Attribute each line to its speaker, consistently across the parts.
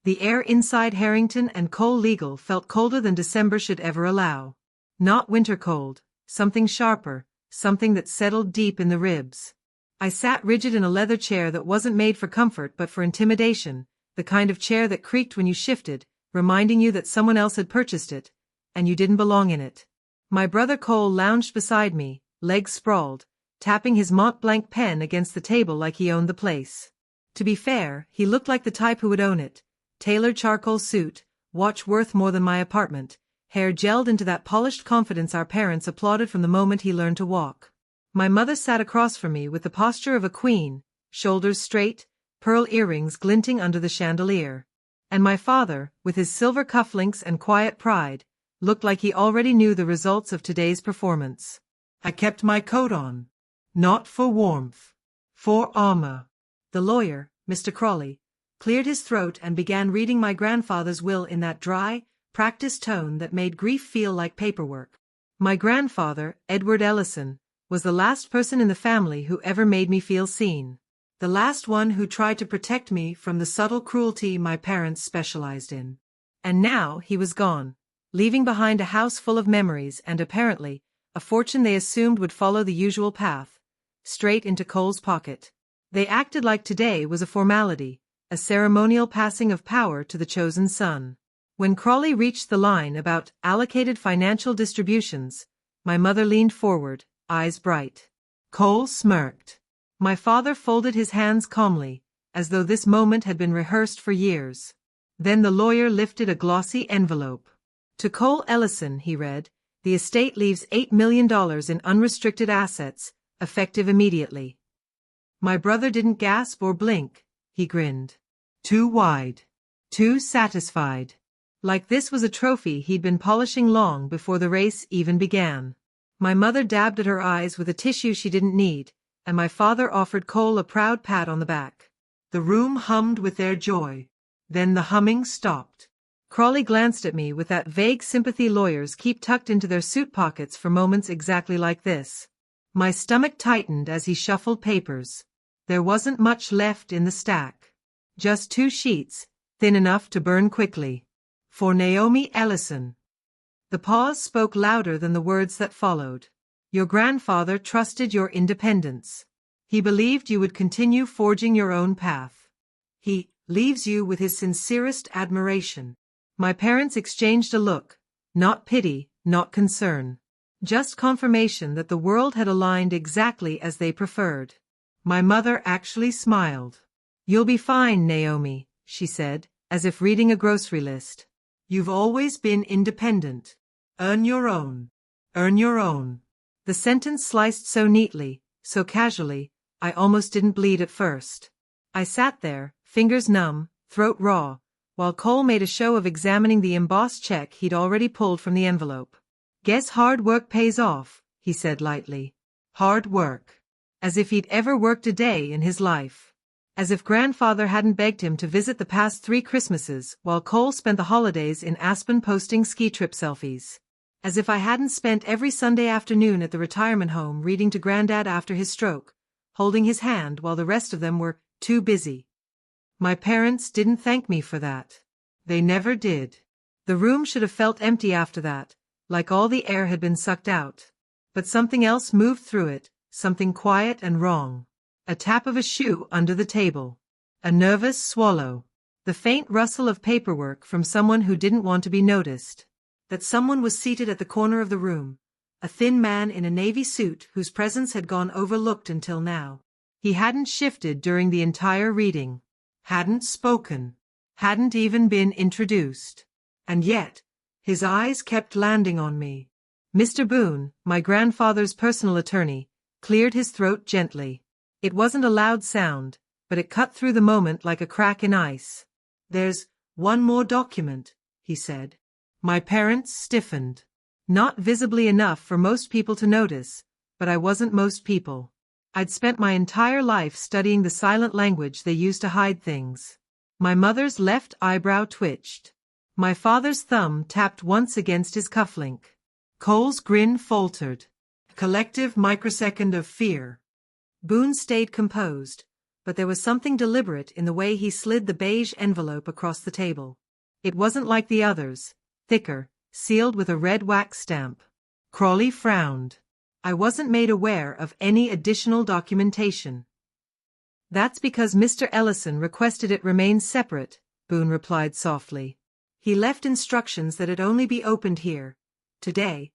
Speaker 1: The air inside Harrington and Cole Legal felt colder than December should ever allow. Not winter cold, something sharper, something that settled deep in the ribs. I sat rigid in a leather chair that wasn't made for comfort but for intimidation, the kind of chair that creaked when you shifted, reminding you that someone else had purchased it, and you didn't belong in it. My brother Cole lounged beside me, legs sprawled, tapping his Mont Blanc pen against the table like he owned the place. To be fair, he looked like the type who would own it. Tailored charcoal suit, watch worth more than my apartment, hair gelled into that polished confidence our parents applauded from the moment he learned to walk. My mother sat across from me with the posture of a queen, shoulders straight, pearl earrings glinting under the chandelier. And my father, with his silver cufflinks and quiet pride, looked like he already knew the results of today's performance.
Speaker 2: I kept my coat on. Not for warmth. For armor.
Speaker 1: The lawyer, Mr. Crawley, cleared his throat and began reading my grandfather's will in that dry, practiced tone that made grief feel like paperwork. My grandfather, Edward Ellison, was the last person in the family who ever made me feel seen. The last one who tried to protect me from the subtle cruelty my parents specialized in. And now he was gone, leaving behind a house full of memories and apparently, a fortune they assumed would follow the usual path, straight into Cole's pocket. They acted like today was a formality, a ceremonial passing of power to the chosen son. When Crawley reached the line about allocated financial distributions, my mother leaned forward, eyes bright.
Speaker 2: Cole smirked.
Speaker 1: My father folded his hands calmly, as though this moment had been rehearsed for years. Then the lawyer lifted a glossy envelope. To Cole Ellison, he read, the estate leaves $8 million in unrestricted assets, effective immediately. My brother didn't gasp or blink. He grinned.
Speaker 2: Too wide. Too satisfied.
Speaker 1: Like this was a trophy he'd been polishing long before the race even began. My mother dabbed at her eyes with a tissue she didn't need, and my father offered Cole a proud pat on the back.
Speaker 2: The room hummed with their joy. Then the humming stopped.
Speaker 1: Crawley glanced at me with that vague sympathy lawyers keep tucked into their suit pockets for moments exactly like this. My stomach tightened as he shuffled papers. There wasn't much left in the stack. Just 2 sheets, thin enough to burn quickly.
Speaker 2: For Naomi Ellison.
Speaker 1: The pause spoke louder than the words that followed. Your grandfather trusted your independence. He believed you would continue forging your own path.
Speaker 2: He leaves you with his sincerest admiration.
Speaker 1: My parents exchanged a look, not pity, not concern. Just confirmation that the world had aligned exactly as they preferred.
Speaker 2: My mother actually smiled.
Speaker 1: You'll be fine, Naomi, she said, as if reading a grocery list.
Speaker 2: You've always been independent. Earn your own. Earn your own.
Speaker 1: The sentence sliced so neatly, so casually, I almost didn't bleed at first. I sat there, fingers numb, throat raw, while Cole made a show of examining the embossed check he'd already pulled from the envelope. Guess hard work pays off, he said lightly.
Speaker 2: Hard work.
Speaker 1: As if he'd ever worked a day in his life. As if grandfather hadn't begged him to visit the past 3 Christmases while Cole spent the holidays in Aspen posting ski trip selfies. As if I hadn't spent every Sunday afternoon at the retirement home reading to Granddad after his stroke, holding his hand while the rest of them were too busy. My parents didn't thank me for that.
Speaker 2: They never did.
Speaker 1: The room should have felt empty after that, like all the air had been sucked out. But something else moved through it, something quiet and wrong. A tap of a shoe under the table. A nervous swallow. The faint rustle of paperwork from someone who didn't want to be noticed. That someone was seated at the corner of the room, a thin man in a navy suit whose presence had gone overlooked until now. He hadn't shifted during the entire reading.
Speaker 2: Hadn't spoken. Hadn't even been introduced. And yet, his eyes kept landing on me.
Speaker 1: Mr. Boone, my grandfather's personal attorney, cleared his throat gently. It wasn't a loud sound, but it cut through the moment like a crack in ice.
Speaker 2: There's one more document, he said. My parents stiffened.
Speaker 1: Not visibly enough for most people to notice, but I wasn't most people. I'd spent my entire life studying the silent language they used to hide things. My mother's left eyebrow twitched. My father's thumb tapped once against his cufflink.
Speaker 2: Cole's grin faltered. A collective microsecond of fear.
Speaker 1: Boone stayed composed, but there was something deliberate in the way he slid the beige envelope across the table. It wasn't like the others, thicker, sealed with a red wax stamp. Crawley frowned. I wasn't made aware of any additional documentation. That's because Mr. Ellison requested it remain separate, Boone replied softly. He left instructions that it only be opened here, today,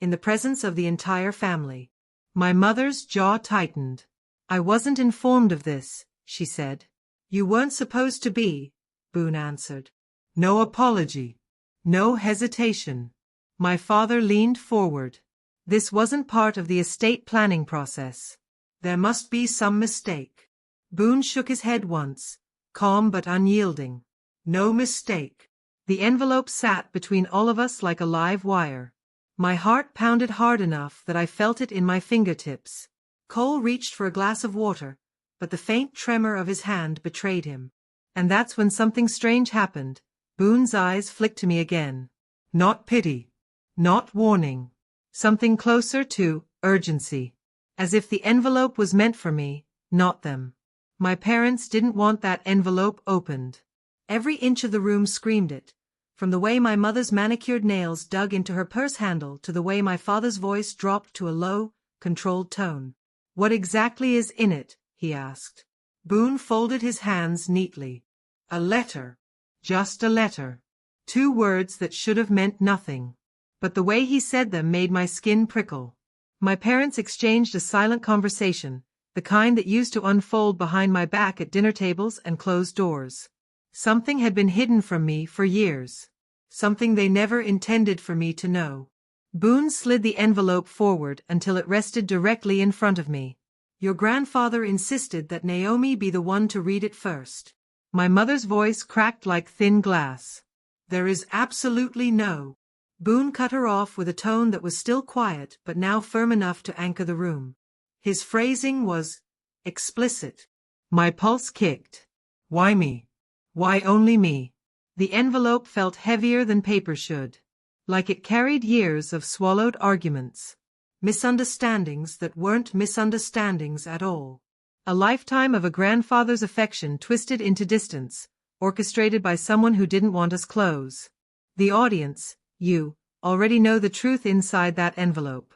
Speaker 1: in the presence of the entire family. My mother's jaw tightened. I wasn't informed of this, she said. You weren't supposed to be, Boone answered. No apology. No hesitation. My father leaned forward. This wasn't part of the estate planning process. There must be some mistake. Boone shook his head once, calm but unyielding. No mistake. The envelope sat between all of us like a live wire. My heart pounded hard enough that I felt it in my fingertips. Cole reached for a glass of water, but the faint tremor of his hand betrayed him. And that's when something strange happened. Boone's eyes flicked to me again. Not pity. Not warning. Something closer to urgency. As if the envelope was meant for me, not them. My parents didn't want that envelope opened. Every inch of the room screamed it, from the way my mother's manicured nails dug into her purse handle to the way my father's voice dropped to a low, controlled tone. What exactly is in it? He asked. Boone folded his hands neatly. A letter. Just a letter. 2 words that should have meant nothing. But the way he said them made my skin prickle. My parents exchanged a silent conversation, the kind that used to unfold behind my back at dinner tables and closed doors. Something had been hidden from me for years. Something they never intended for me to know. Boone slid the envelope forward until it rested directly in front of me. Your grandfather insisted that Naomi be the one to read it first. My mother's voice cracked like thin glass. There is absolutely no. Boone cut her off with a tone that was still quiet but now firm enough to anchor the room. His phrasing was explicit. My pulse kicked. Why me? Why only me? The envelope felt heavier than paper should. Like it carried years of swallowed arguments. Misunderstandings that weren't misunderstandings at all. A lifetime of a grandfather's affection twisted into distance, orchestrated by someone who didn't want us close. The audience, you, already know the truth inside that envelope.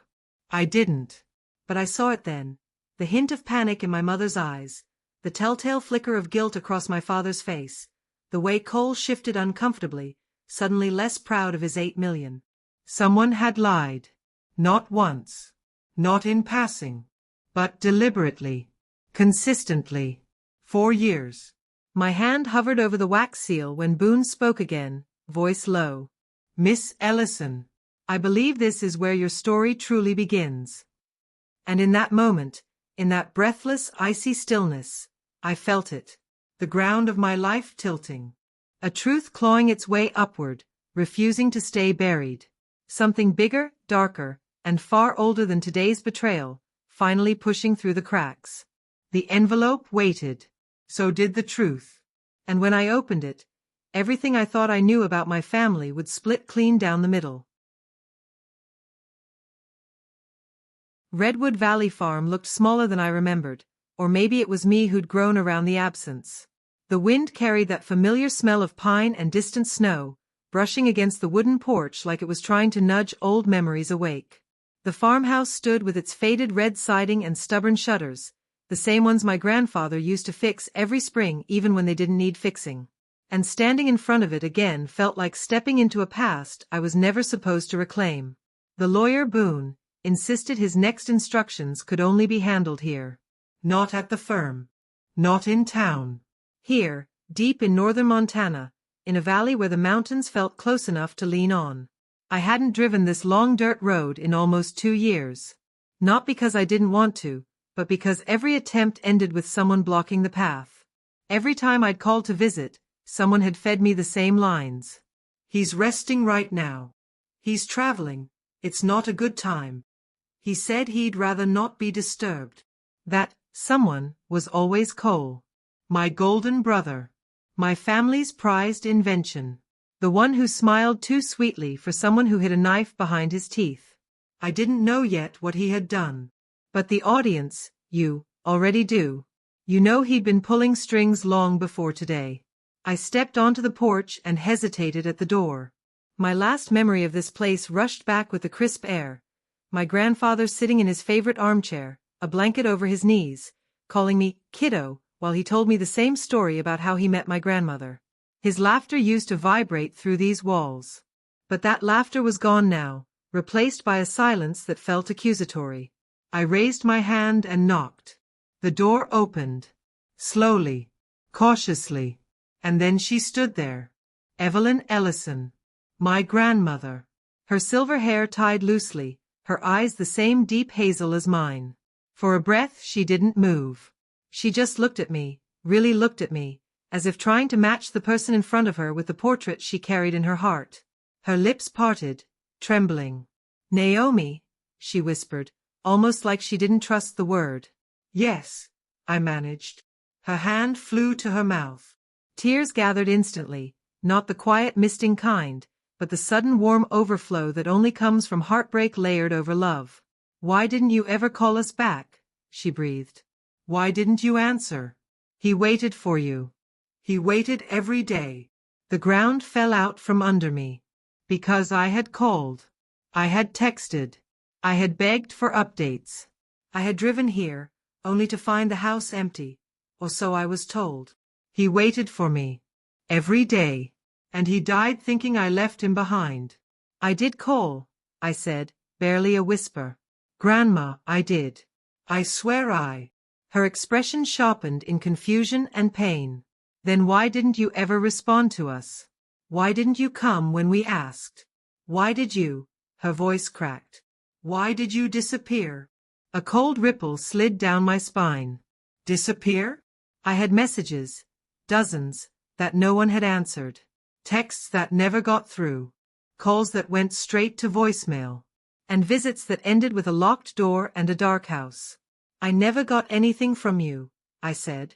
Speaker 1: I didn't. But I saw it then. The hint of panic in my mother's eyes, the telltale flicker of guilt across my father's face, the way Cole shifted uncomfortably, suddenly less proud of his 8 million. Someone had lied. Not once. Not in passing. But deliberately. Consistently. 4 years. My hand hovered over the wax seal when Boone spoke again, voice low. Miss Ellison, I believe this is where your story truly begins. And in that moment, in that breathless, icy stillness, I felt it. The ground of my life tilting. A truth clawing its way upward, refusing to stay buried. Something bigger, darker, and far older than today's betrayal, finally pushing through the cracks. The envelope waited. So did the truth. And when I opened it, everything I thought I knew about my family would split clean down the middle. Redwood Valley Farm looked smaller than I remembered, or maybe it was me who'd grown around the absence. The wind carried that familiar smell of pine and distant snow, brushing against the wooden porch like it was trying to nudge old memories awake. The farmhouse stood with its faded red siding and stubborn shutters, the same ones my grandfather used to fix every spring even when they didn't need fixing. And standing in front of it again felt like stepping into a past I was never supposed to reclaim. The lawyer Boone insisted his next instructions could only be handled here. Not at the firm. Not in town. Here, deep in northern Montana, in a valley where the mountains felt close enough to lean on. I hadn't driven this long dirt road in almost 2 years. Not because I didn't want to, but because every attempt ended with someone blocking the path. Every time I'd called to visit, someone had fed me the same lines. He's resting right now. He's traveling. It's not a good time. He said he'd rather not be disturbed. That someone was always Cole. My golden brother. My family's prized invention. The one who smiled too sweetly for someone who hid a knife behind his teeth. I didn't know yet what he had done. But the audience, you, already do. You know he'd been pulling strings long before today. I stepped onto the porch and hesitated at the door. My last memory of this place rushed back with the crisp air. My grandfather sitting in his favorite armchair, a blanket over his knees, calling me kiddo, while he told me the same story about how he met my grandmother. His laughter used to vibrate through these walls. But that laughter was gone now, replaced by a silence that felt accusatory. I raised my hand and knocked. The door opened. Slowly. Cautiously. And then she stood there. Evelyn Ellison. My grandmother. Her silver hair tied loosely, her eyes the same deep hazel as mine. For a breath she didn't move. She just looked at me, really looked at me, as if trying to match the person in front of her with the portrait she carried in her heart. Her lips parted, trembling. Naomi, she whispered, almost like she didn't trust the word. Yes, I managed. Her hand flew to her mouth. Tears gathered instantly, not the quiet misting kind, but the sudden warm overflow that only comes from heartbreak layered over love. Why didn't you ever call us back? She breathed. Why didn't you answer? He waited for you. He waited every day. The ground fell out from under me. Because I had called. I had texted. I had begged for updates. I had driven here, only to find the house empty, or so I was told. He waited for me. Every day. And he died thinking I left him behind. I did call, I said, barely a whisper. Grandma, I did. I swear I. Her expression sharpened in confusion and pain. Then why didn't you ever respond to us? Why didn't you come when we asked? Why did you? Her voice cracked. Why did you disappear? A cold ripple slid down my spine. Disappear? I had messages, dozens, that no one had answered. Texts that never got through. Calls that went straight to voicemail. And visits that ended with a locked door and a dark house. I never got anything from you, I said.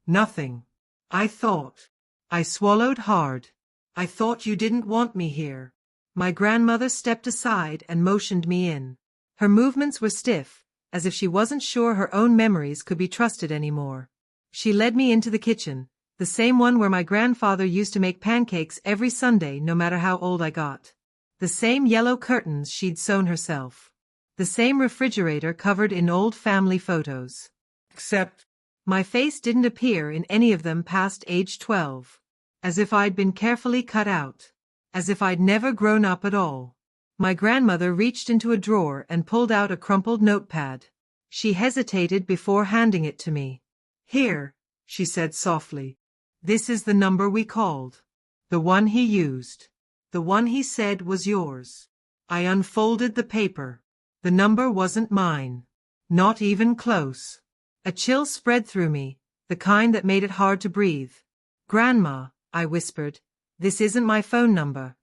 Speaker 1: Nothing. I thought. I swallowed hard. I thought you didn't want me here. My grandmother stepped aside and motioned me in. Her movements were stiff, as if she wasn't sure her own memories could be trusted anymore. She led me into the kitchen, the same one where my grandfather used to make pancakes every Sunday no matter how old I got. The same yellow curtains she'd sewn herself. The same refrigerator covered in old family photos. Except, my face didn't appear in any of them past age 12. As if I'd been carefully cut out. As if I'd never grown up at all. My grandmother reached into a drawer and pulled out a crumpled notepad. She hesitated before handing it to me. Here, she said softly. This is the number we called. The one he used. The one he said was yours. I unfolded the paper. The number wasn't mine. Not even close. A chill spread through me, the kind that made it hard to breathe. Grandma, I whispered, this isn't my phone number.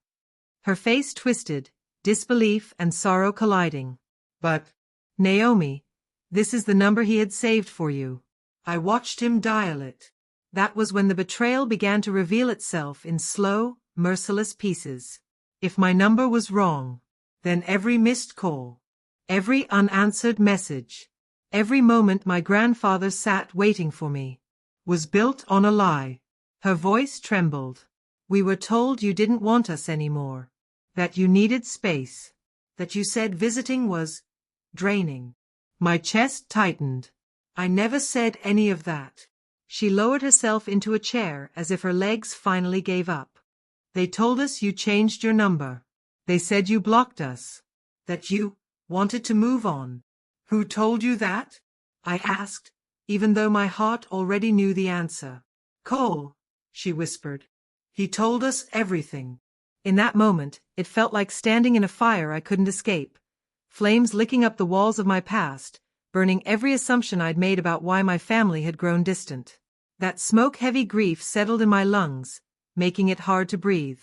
Speaker 1: Her face twisted, disbelief and sorrow colliding. But, Naomi, this is the number he had saved for you. I watched him dial it. That was when the betrayal began to reveal itself in slow, merciless pieces. If my number was wrong, then every missed call, every unanswered message, every moment my grandfather sat waiting for me, was built on a lie. Her voice trembled. We were told you didn't want us anymore, that you needed space, that you said visiting was draining. My chest tightened. I never said any of that. She lowered herself into a chair as if her legs finally gave up. They told us you changed your number. They said you blocked us. That you wanted to move on. Who told you that? I asked, even though my heart already knew the answer. Cole, she whispered. He told us everything. In that moment, it felt like standing in a fire I couldn't escape. Flames licking up the walls of my past, burning every assumption I'd made about why my family had grown distant. That smoke-heavy grief settled in my lungs, making it hard to breathe.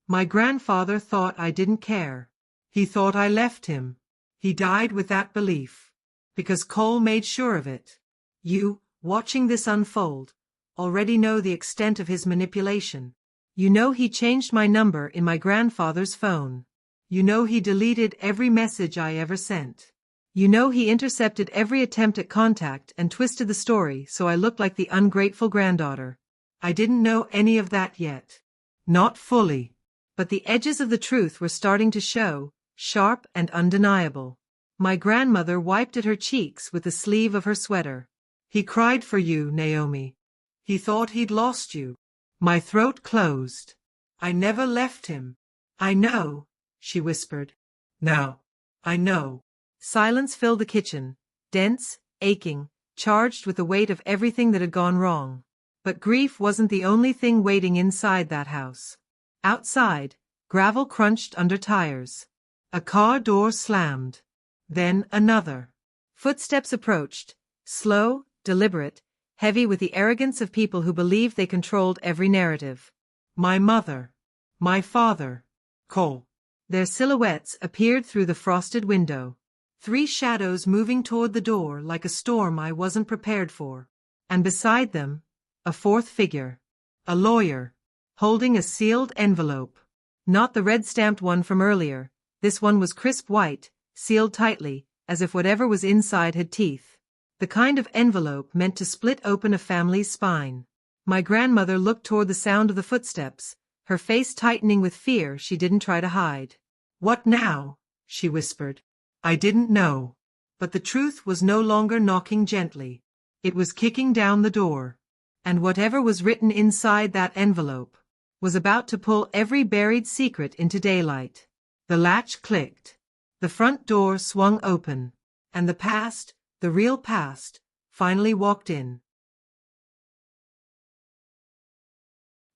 Speaker 1: My grandfather thought I didn't care. He thought I left him. He died with that belief. Because Cole made sure of it. You, watching this unfold, already know the extent of his manipulation. You know he changed my number in my grandfather's phone. You know he deleted every message I ever sent. You know, he intercepted every attempt at contact and twisted the story so I looked like the ungrateful granddaughter.
Speaker 2: I didn't know any of that yet. Not fully.
Speaker 1: But the edges of the truth were starting to show, sharp and undeniable. My grandmother wiped at her cheeks with the sleeve of her sweater.
Speaker 2: He cried for you, Naomi. He thought he'd lost you. My throat closed. I never left him. I know, she whispered. Now, I know.
Speaker 1: Silence filled the kitchen, dense, aching, charged with the weight of everything that had gone wrong. But grief wasn't the only thing waiting inside that house. Outside, gravel crunched under tires.
Speaker 2: A car door slammed. Then another.
Speaker 1: Footsteps approached, slow, deliberate, heavy with the arrogance of people who believed they controlled every narrative.
Speaker 2: My mother. My father. Cole.
Speaker 1: Their silhouettes appeared through the frosted window. 3 shadows moving toward the door like a storm I wasn't prepared for. And beside them, a 4th figure.
Speaker 2: A lawyer.
Speaker 1: Holding a sealed envelope. Not the red-stamped one from earlier. This one was crisp white, sealed tightly, as if whatever was inside had teeth. The kind of envelope meant to split open a family's spine. My grandmother looked toward the sound of the footsteps, her face tightening with fear she didn't try to hide.
Speaker 2: What now? She whispered. I didn't know. But the truth was no longer knocking gently. It was kicking down the door.
Speaker 1: And whatever was written inside that envelope was about to pull every buried secret into daylight.
Speaker 2: The latch clicked. The front door swung open. And the past, the real past, finally walked in.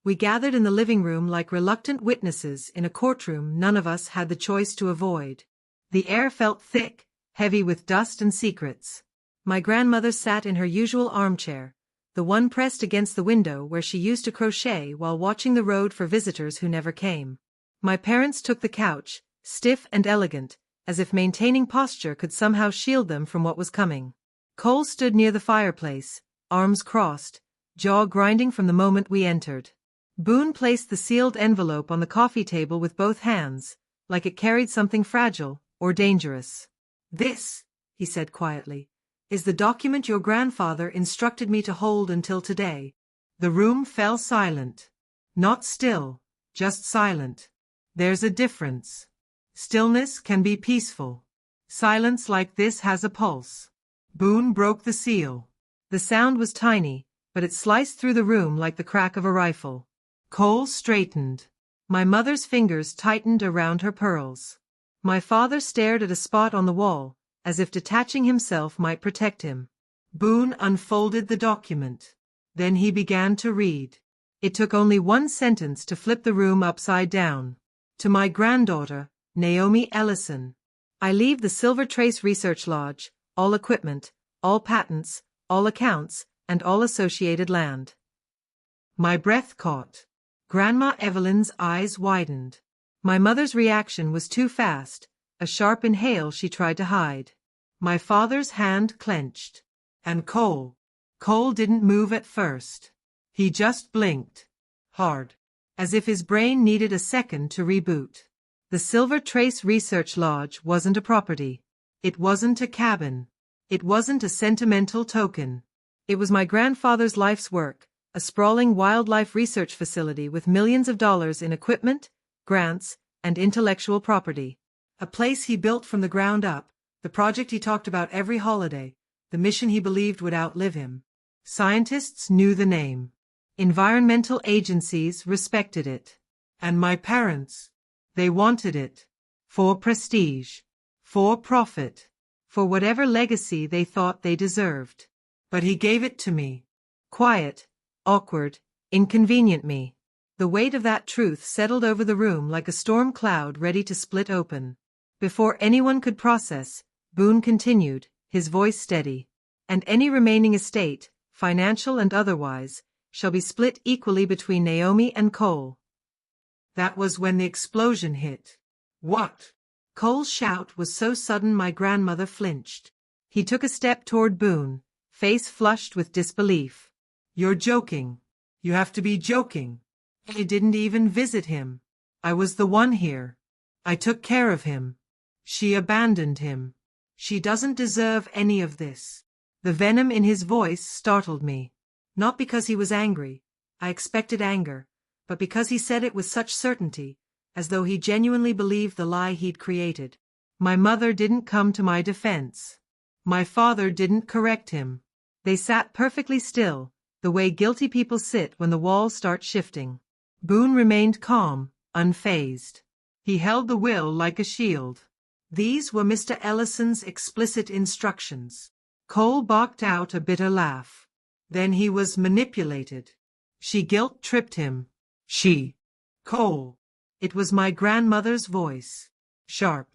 Speaker 1: We gathered in the living room like reluctant witnesses in a courtroom none of us had the choice to avoid. The air felt thick, heavy with dust and secrets. My grandmother sat in her usual armchair, the one pressed against the window where she used to crochet while watching the road for visitors who never came. My parents took the couch, stiff and elegant, as if maintaining posture could somehow shield them from what was coming. Cole stood near the fireplace, arms crossed, jaw grinding from the moment we entered. Boone placed the sealed envelope on the coffee table with both hands, like it carried something fragile or dangerous.
Speaker 2: This, he said quietly, is the document your grandfather instructed me to hold until today. The room fell silent. Not still, just silent. There's a difference. Stillness can be peaceful. Silence like this has a pulse. Boone broke the seal.
Speaker 1: The sound was tiny, but it sliced through the room like the crack of a rifle.
Speaker 2: Cole straightened.
Speaker 1: My mother's fingers tightened around her pearls. My father stared at a spot on the wall, as if detaching himself might protect him.
Speaker 2: Boone unfolded the document. Then he began to read.
Speaker 1: It took only one sentence to flip the room upside down.
Speaker 2: To my granddaughter, Naomi Ellison.
Speaker 1: I leave the Silver Trace Research Lodge, all equipment, all patents, all accounts, and all associated land.
Speaker 2: My breath caught. Grandma Evelyn's eyes widened.
Speaker 1: My mother's reaction was too fast, a sharp inhale she tried to hide.
Speaker 2: My father's hand clenched. And Cole didn't move at first. He just blinked. Hard. As if his brain needed a second to reboot.
Speaker 1: The Silver Trace Research Lodge wasn't a property.
Speaker 2: It wasn't a cabin. It wasn't a sentimental token.
Speaker 1: It was my grandfather's life's work, a sprawling wildlife research facility with millions of dollars in equipment, grants, and intellectual property.
Speaker 2: A place he built from the ground up, the project he talked about every holiday, the mission he believed would outlive him. Scientists knew the name.
Speaker 1: Environmental agencies respected it.
Speaker 2: And my parents, they wanted it. For prestige. For profit.
Speaker 1: For whatever legacy they thought they deserved.
Speaker 2: But he gave it to me.
Speaker 1: Quiet, awkward, inconvenient me. The weight of that truth settled over the room like a storm cloud ready to split open. Before anyone could process, Boone continued, his voice steady. And any remaining estate, financial and otherwise, shall be split equally between Naomi and Cole.
Speaker 2: That was when the explosion hit. What? Cole's shout was so sudden my grandmother flinched.
Speaker 1: He took a step toward Boone, face flushed with disbelief.
Speaker 2: You're joking. You have to be joking. I didn't even visit him. I was the one here. I took care of him. She abandoned him. She doesn't deserve any of this. The venom in his voice startled me. Not because he was angry, I expected anger, but because he said it with such certainty, as though he genuinely believed the lie he'd created. My mother didn't come to my defense. My father didn't correct him. They sat perfectly still, the way guilty people sit when the walls start shifting. Boone remained calm, unfazed. He held the will like a shield. These were Mr. Ellison's explicit instructions. Cole barked out a bitter laugh. Then he was manipulated. She guilt-tripped him. She. Cole. It was my grandmother's voice. Sharp.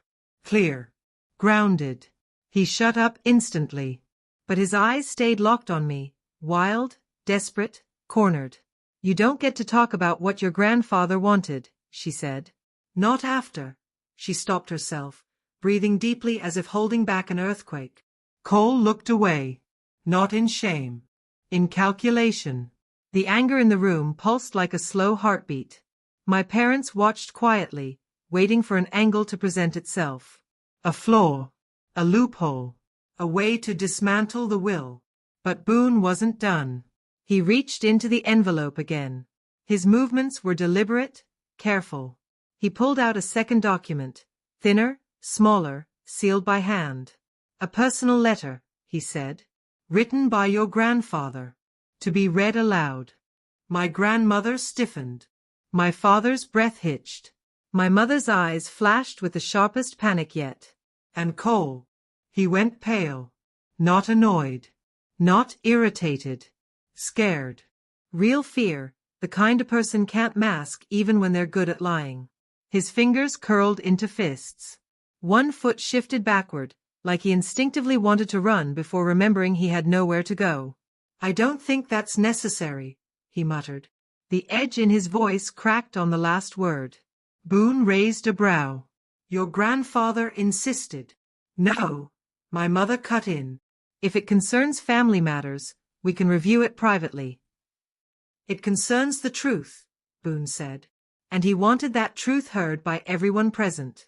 Speaker 2: Clear. Grounded. He shut up instantly. But his eyes stayed locked on me, wild, desperate, cornered. You don't get to talk about what your grandfather wanted, she said. Not after. She stopped herself, breathing deeply as if holding back an earthquake. Cole looked away. Not in shame. In calculation. The anger in the room pulsed like a slow heartbeat. My parents watched quietly, waiting for an angle to present itself. A flaw. A loophole. A way to dismantle the will. But Boone wasn't done. He reached into the envelope again. His movements were deliberate, careful. He pulled out a second document, thinner, smaller, sealed by hand. A personal letter, he said. Written by your grandfather. To be read aloud. My grandmother stiffened. My father's breath hitched. My mother's eyes flashed with the sharpest panic yet. And Cole. He went pale. Not annoyed. Not irritated. Scared. Real fear, the kind a person can't mask even when they're good at lying. His fingers curled into fists. One foot shifted backward, like he instinctively wanted to run before remembering he had nowhere to go. I don't think that's necessary, he muttered. The edge in his voice cracked on the last word. Boone raised a brow. Your grandfather insisted. No, my mother cut in. If it concerns family matters, we can review it privately. It concerns the truth, Boone said, and he wanted that truth heard by everyone present.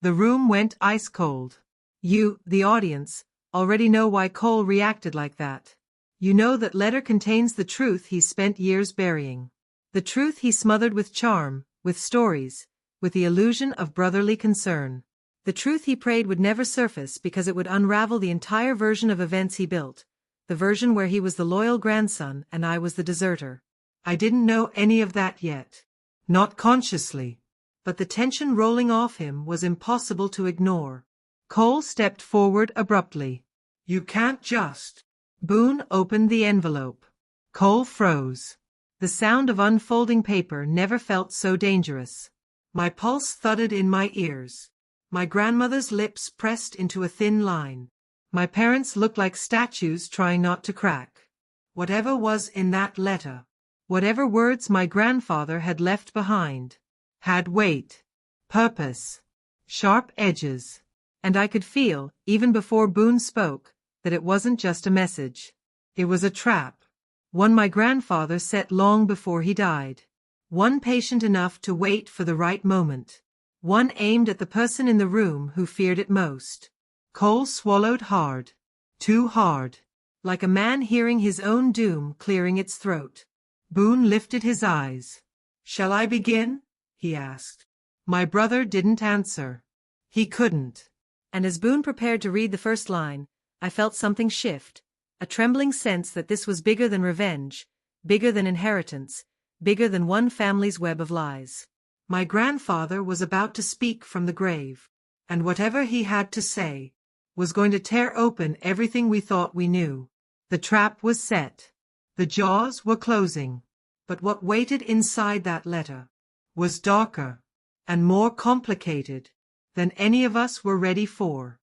Speaker 2: The room went ice cold. You, the audience, already know why Cole reacted like that. You know that letter contains the truth he spent years burying. The truth he smothered with charm, with stories, with the illusion of brotherly concern. The truth he prayed would never surface because it would unravel the entire version of events he built, the version where he was the loyal grandson and I was the deserter. I didn't know any of that yet. Not consciously. But the tension rolling off him was impossible to ignore. Cole stepped forward abruptly. You can't just. Boone opened the envelope. Cole froze. The sound of unfolding paper never felt so dangerous. My pulse thudded in my ears. My grandmother's lips pressed into a thin line. My parents looked like statues trying not to crack. Whatever was in that letter, whatever words my grandfather had left behind, had weight, purpose, sharp edges. And I could feel, even before Boone spoke, that it wasn't just a message. It was a trap. One my grandfather set long before he died. One patient enough to wait for the right moment. One aimed at the person in the room who feared it most. Cole swallowed hard. Too hard. Like a man hearing his own doom clearing its throat. Boone lifted his eyes. Shall I begin? He asked. My brother didn't answer. He couldn't. And as Boone prepared to read the first line, I felt something shift, a trembling sense that this was bigger than revenge, bigger than inheritance, bigger than one family's web of lies. My grandfather was about to speak from the grave, and whatever he had to say was going to tear open everything we thought we knew. The trap was set. The jaws were closing. But what waited inside that letter was darker and more complicated than any of us were ready for.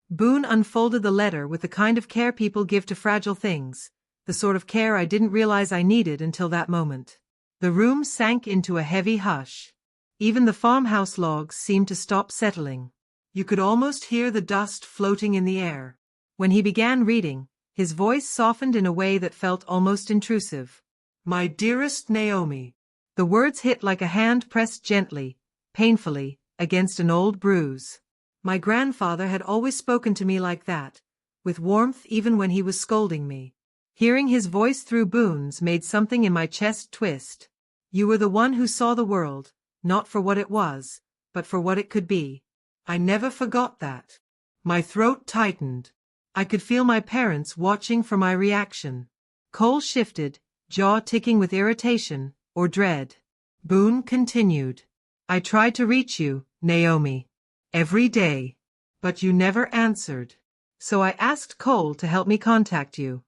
Speaker 2: Boone unfolded the letter with the kind of care people give to fragile things, the sort of care I didn't realize I needed until that moment. The room sank into a heavy hush. Even the farmhouse logs seemed to stop settling. You could almost hear the dust floating in the air. When he began reading, his voice softened in a way that felt almost intrusive. My dearest Naomi. The words hit like a hand pressed gently, painfully, against an old bruise. My grandfather had always spoken to me like that, with warmth even when he was scolding me. Hearing his voice through Boone's made something in my chest twist. You were the one who saw the world, not for what it was, but for what it could be. I never forgot that. My throat tightened. I could feel my parents watching for my reaction. Cole shifted, jaw ticking with irritation, or dread. Boone continued. I tried to reach you, Naomi. Every day. But you never answered. So I asked Cole to help me contact you.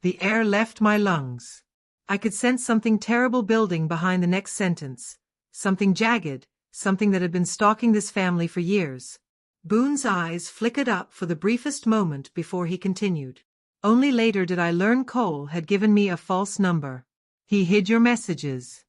Speaker 2: The air left my lungs. I could sense something terrible building behind the next sentence. Something jagged, something that had been stalking this family for years. Boone's eyes flickered up for the briefest moment before he continued. Only later did I learn Cole had given me a false number. He hid your messages.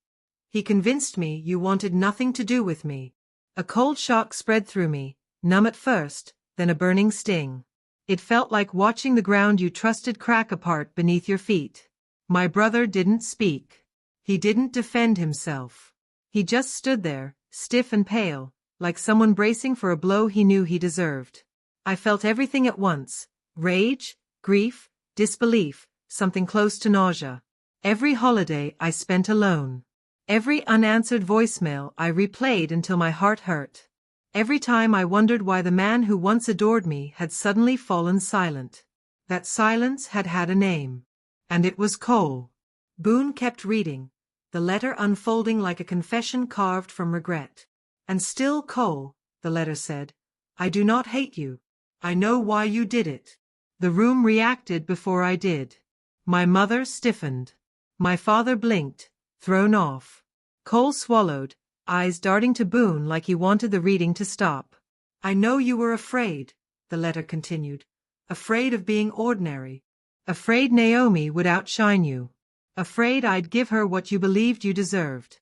Speaker 2: He convinced me you wanted nothing to do with me. A cold shock spread through me, numb at first, then a burning sting. It felt like watching the ground you trusted crack apart beneath your feet. My brother didn't speak. He didn't defend himself. He just stood there, stiff and pale, like someone bracing for a blow he knew he deserved. I felt everything at once: rage, grief, disbelief, something close to nausea. Every holiday I spent alone. Every unanswered voicemail I replayed until my heart hurt. Every time I wondered why the man who once adored me had suddenly fallen silent. That silence had had a name. And it was Cole. Boone kept reading, the letter unfolding like a confession carved from regret. And still, Cole, the letter said, I do not hate you. I know why you did it. The room reacted before I did. My mother stiffened. My father blinked, thrown off. Cole swallowed, eyes darting to Boone like he wanted the reading to stop. I know you were afraid, the letter continued. Afraid of being ordinary. Afraid Naomi would outshine you. Afraid I'd give her what you believed you deserved.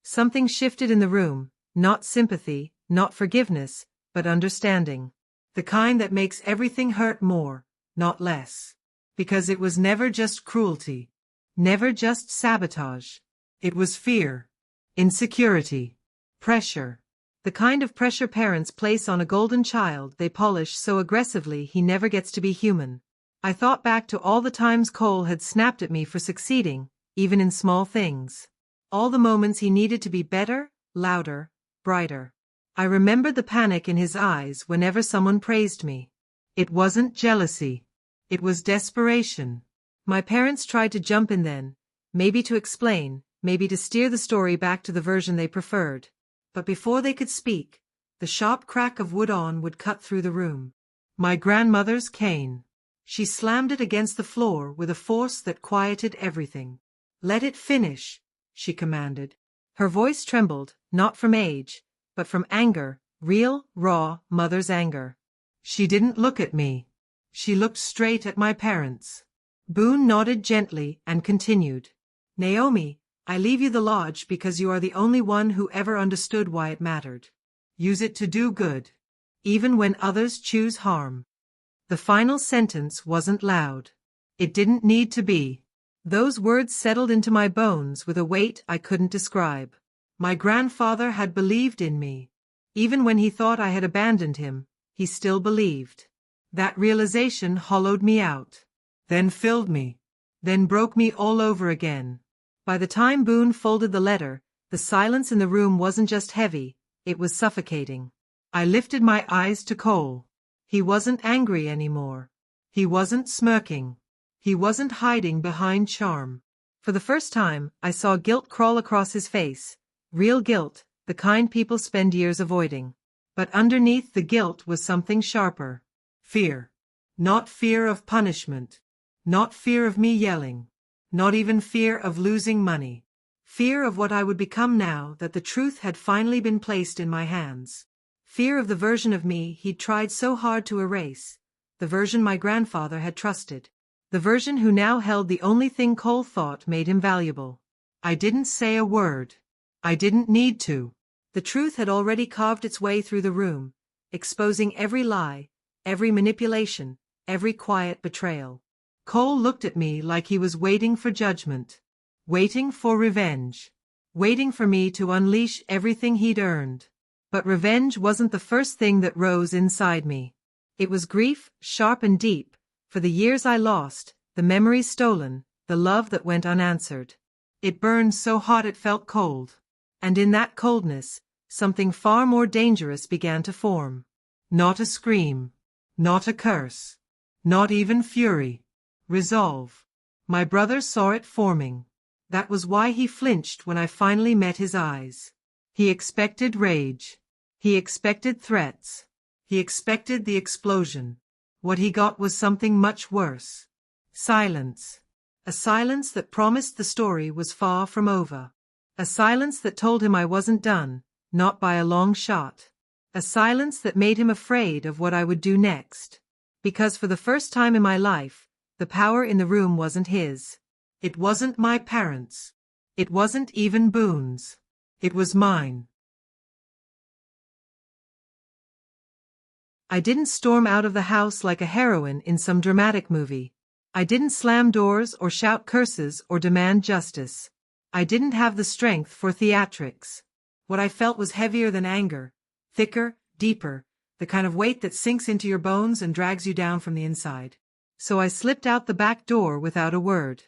Speaker 2: Something shifted in the room, not sympathy, not forgiveness, but understanding. The kind that makes everything hurt more, not less. Because it was never just cruelty. Never just sabotage. It was fear. Insecurity. Pressure. The kind of pressure parents place on a golden child they polish so aggressively he never gets to be human. I thought back to all the times Cole had snapped at me for succeeding, even in small things. All the moments he needed to be better, louder, brighter. I remembered the panic in his eyes whenever someone praised me. It wasn't jealousy. It was desperation. My parents tried to jump in then, maybe to explain, maybe to steer the story back to the version they preferred. But before they could speak, the sharp crack of wood would cut through the room. My grandmother's cane. She slammed it against the floor with a force that quieted everything. Let it finish, she commanded. Her voice trembled, not from age, but from anger, real, raw, mother's anger. She didn't look at me. She looked straight at my parents. Boone nodded gently and continued. Naomi, I leave you the lodge because you are the only one who ever understood why it mattered. Use it to do good, even when others choose harm. The final sentence wasn't loud. It didn't need to be. Those words settled into my bones with a weight I couldn't describe. My grandfather had believed in me. Even when he thought I had abandoned him, he still believed. That realization hollowed me out. Then filled me. Then broke me all over again. By the time Boone folded the letter, the silence in the room wasn't just heavy, it was suffocating. I lifted my eyes to Cole. He wasn't angry anymore. He wasn't smirking. He wasn't hiding behind charm. For the first time, I saw guilt crawl across his face. Real guilt, the kind people spend years avoiding. But underneath the guilt was something sharper. Fear. Not fear of punishment. Not fear of me yelling. Not even fear of losing money. Fear of what I would become now that the truth had finally been placed in my hands. Fear of the version of me he'd tried so hard to erase. The version my grandfather had trusted. The version who now held the only thing Cole thought made him valuable. I didn't say a word. I didn't need to. The truth had already carved its way through the room, exposing every lie, every manipulation, every quiet betrayal. Cole looked at me like he was waiting for judgment. Waiting for revenge. Waiting for me to unleash everything he'd earned.
Speaker 1: But revenge wasn't the first thing that rose inside me. It was grief, sharp and deep, for the years I lost, the memories stolen, the love that went unanswered. It burned so hot it felt cold. And in that coldness, something far more dangerous began to form. Not a scream. Not a curse. Not even fury. Resolve. My brother saw it forming. That was why he flinched when I finally met his eyes. He expected rage. He expected threats. He expected the explosion. What he got was something much worse. Silence. A silence that promised the story was far from over. A silence that told him I wasn't done, not by a long shot. A silence that made him afraid of what I would do next. Because for the first time in my life, the power in the room wasn't his. It wasn't my parents'. It wasn't even Boone's. It was mine. I didn't storm out of the house like a heroine in some dramatic movie. I didn't slam doors or shout curses or demand justice. I didn't have the strength for theatrics. What I felt was heavier than anger, thicker, deeper, the kind of weight that sinks into your bones and drags you down from the inside. So I slipped out the back door without a word.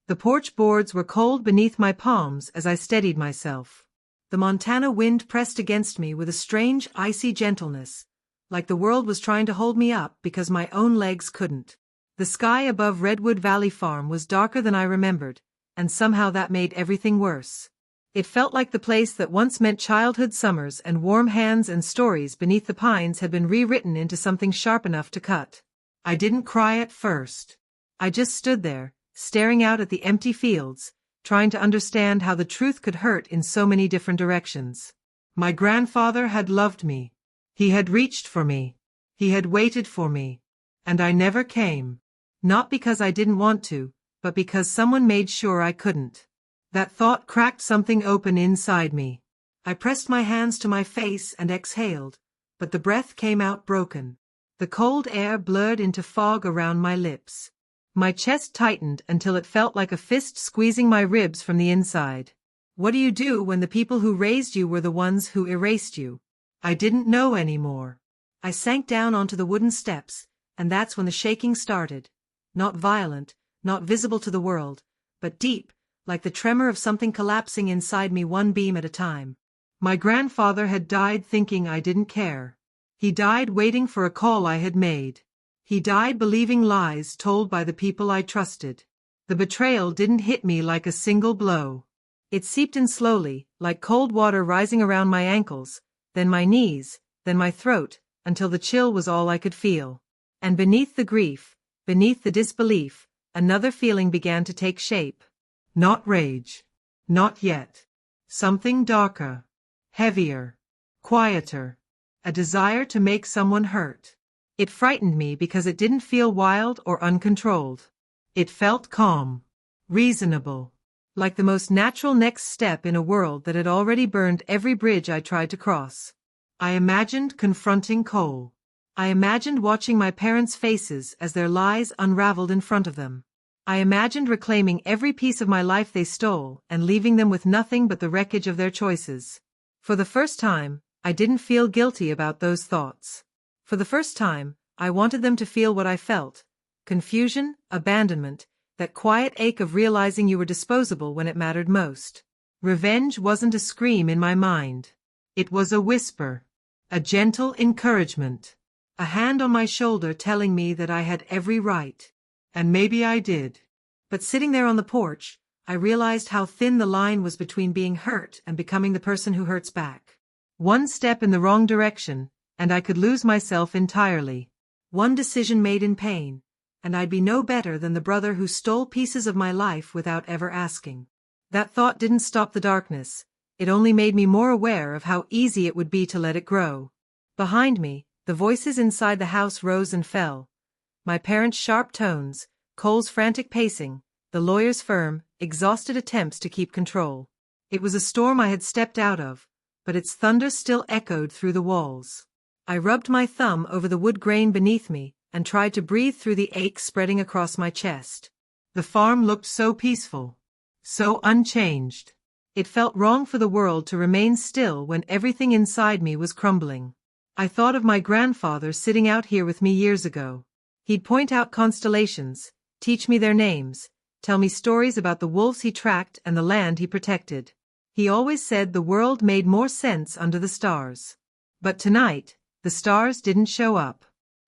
Speaker 1: The porch boards were cold beneath my palms as I steadied myself. The Montana wind pressed against me with a strange, icy gentleness, like the world was trying to hold me up because my own legs couldn't. The sky above Redwood Valley Farm was darker than I remembered, and somehow that made everything worse. It felt like the place that once meant childhood summers and warm hands and stories beneath the pines had been rewritten into something sharp enough to cut. I didn't cry at first. I just stood there, staring out at the empty fields, trying to understand how the truth could hurt in so many different directions. My grandfather had loved me. He had reached for me. He had waited for me. And I never came. Not because I didn't want to, but because someone made sure I couldn't. That thought cracked something open inside me. I pressed my hands to my face and exhaled, but the breath came out broken. The cold air blurred into fog around my lips. My chest tightened until it felt like a fist squeezing my ribs from the inside. What do you do when the people who raised you were the ones who erased you? I didn't know anymore. I sank down onto the wooden steps, and that's when the shaking started. Not violent, not visible to the world, but deep, like the tremor of something collapsing inside me one beam at a time. My grandfather had died thinking I didn't care. He died waiting for a call I had made. He died believing lies told by the people I trusted. The betrayal didn't hit me like a single blow. It seeped in slowly, like cold water rising around my ankles, then my knees, then my throat, until the chill was all I could feel. And beneath the grief, beneath the disbelief, another feeling began to take shape. Not rage. Not yet. Something darker. Heavier. Quieter. A desire to make someone hurt. It frightened me because it didn't feel wild or uncontrolled. It felt calm. Reasonable. Like the most natural next step in a world that had already burned every bridge I tried to cross. I imagined confronting Cole. I imagined watching my parents' faces as their lies unraveled in front of them. I imagined reclaiming every piece of my life they stole and leaving them with nothing but the wreckage of their choices. For the first time, I didn't feel guilty about those thoughts. For the first time, I wanted them to feel what I felt. Confusion, abandonment, that quiet ache of realizing you were disposable when it mattered most. Revenge wasn't a scream in my mind. It was a whisper. A gentle encouragement. A hand on my shoulder telling me that I had every right. And maybe I did. But sitting there on the porch, I realized how thin the line was between being hurt and becoming the person who hurts back. One step in the wrong direction, and I could lose myself entirely. One decision made in pain, and I'd be no better than the brother who stole pieces of my life without ever asking. That thought didn't stop the darkness. It only made me more aware of how easy it would be to let it grow. Behind me, the voices inside the house rose and fell. My parents' sharp tones, Cole's frantic pacing, the lawyer's firm, exhausted attempts to keep control. It was a storm I had stepped out of, but its thunder still echoed through the walls. I rubbed my thumb over the wood grain beneath me and tried to breathe through the ache spreading across my chest. The farm looked so peaceful, so unchanged. It felt wrong for the world to remain still when everything inside me was crumbling. I thought of my grandfather sitting out here with me years ago. He'd point out constellations, teach me their names, tell me stories about the wolves he tracked and the land he protected. He always said the world made more sense under the stars. But tonight, the stars didn't show up.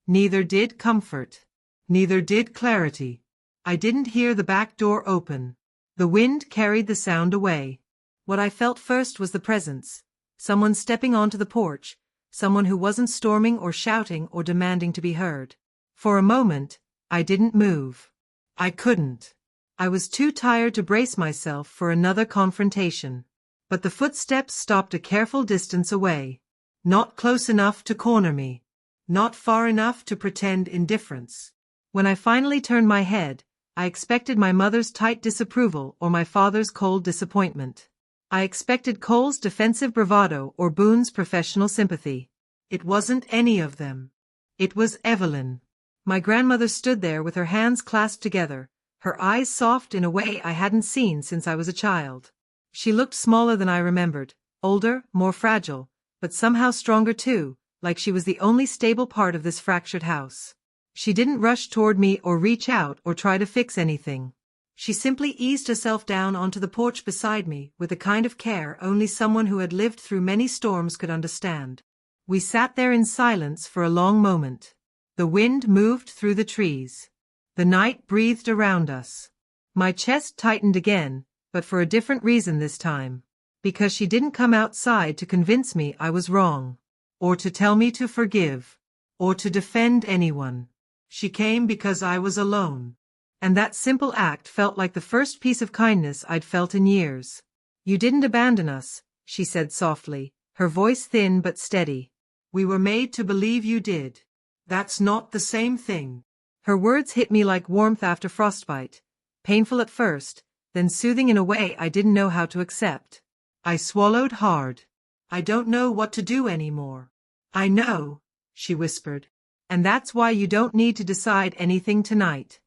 Speaker 1: Neither did comfort. Neither did clarity. I didn't hear the back door open. The wind carried the sound away. What I felt first was the presence. Someone stepping onto the porch, someone who wasn't storming or shouting or demanding to be heard. For a moment, I didn't move. I couldn't. I was too tired to brace myself for another confrontation. But the footsteps stopped a careful distance away. Not close enough to corner me. Not far enough to pretend indifference. When I finally turned my head, I expected my mother's tight disapproval or my father's cold disappointment. I expected Cole's defensive bravado or Boone's professional sympathy. It wasn't any of them. It was Evelyn. My grandmother stood there with her hands clasped together, her eyes soft in a way I hadn't seen since I was a child. She looked smaller than I remembered, older, more fragile, but somehow stronger too, like she was the only stable part of this fractured house. She didn't rush toward me or reach out or try to fix anything. She simply eased herself down onto the porch beside me with a kind of care only someone who had lived through many storms could understand. We sat there in silence for a long moment. The wind moved through the trees. The night breathed around us. My chest tightened again, but for a different reason this time. Because she didn't come outside to convince me I was wrong, or to tell me to forgive, or to defend anyone. She came because I was alone. And that simple act felt like the first piece of kindness I'd felt in years. You didn't abandon us, she said softly, her voice thin but steady. We were made to believe you did. That's not the same thing. Her words hit me like warmth after frostbite, painful at first, then soothing in a way I didn't know how to accept. I swallowed hard. I don't know what to do anymore. I know, she whispered. And that's why you don't need to decide anything tonight.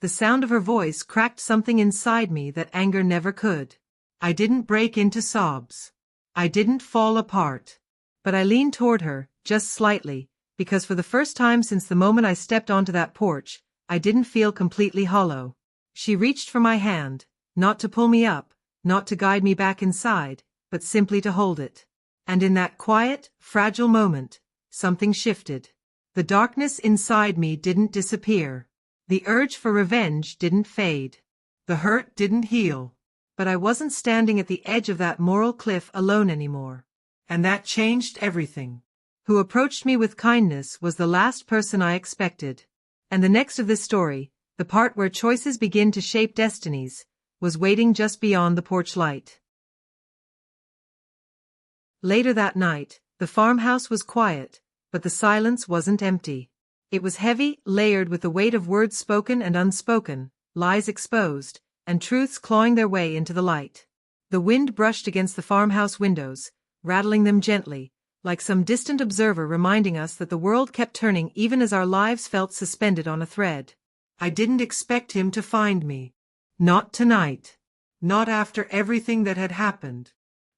Speaker 1: The sound of her voice cracked something inside me that anger never could. I didn't break into sobs. I didn't fall apart. But I leaned toward her, just slightly, because for the first time since the moment I stepped onto that porch, I didn't feel completely hollow. She reached for my hand, not to pull me up, not to guide me back inside, but simply to hold it. And in that quiet, fragile moment, something shifted. The darkness inside me didn't disappear. The urge for revenge didn't fade. The hurt didn't heal. But I wasn't standing at the edge of that moral cliff alone anymore. And that changed everything. Who approached me with kindness was the last person I expected. And the next of this story, the part where choices begin to shape destinies, was waiting just beyond the porch light. Later that night, the farmhouse was quiet, but the silence wasn't empty. It was heavy, layered with the weight of words spoken and unspoken, lies exposed, and truths clawing their way into the light. The wind brushed against the farmhouse windows, rattling them gently, like some distant observer reminding us that the world kept turning even as our lives felt suspended on a thread. I didn't expect him to find me. Not tonight. Not after everything that had happened.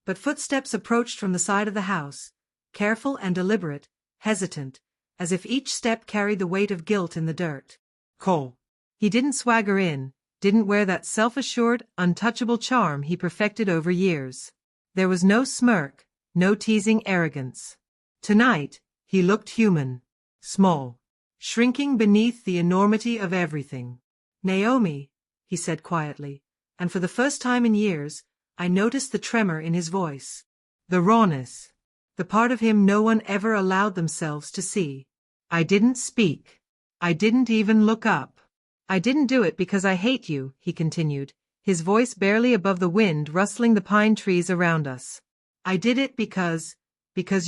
Speaker 1: But footsteps approached from the side of the house, careful and deliberate, hesitant, as if each step carried the weight of guilt in the dirt. Cole. He didn't swagger in, didn't wear that self-assured, untouchable charm he perfected over years. There was no smirk, no teasing arrogance. Tonight, he looked human. Small. Shrinking beneath the enormity of everything. Naomi, he said quietly, and for the first time in years, I noticed the tremor in his voice. The rawness. The part of him no one ever allowed themselves to see. I didn't speak. I didn't even look up. I didn't do it because I hate you, he continued, his voice barely above the wind rustling the pine trees around us. I did it because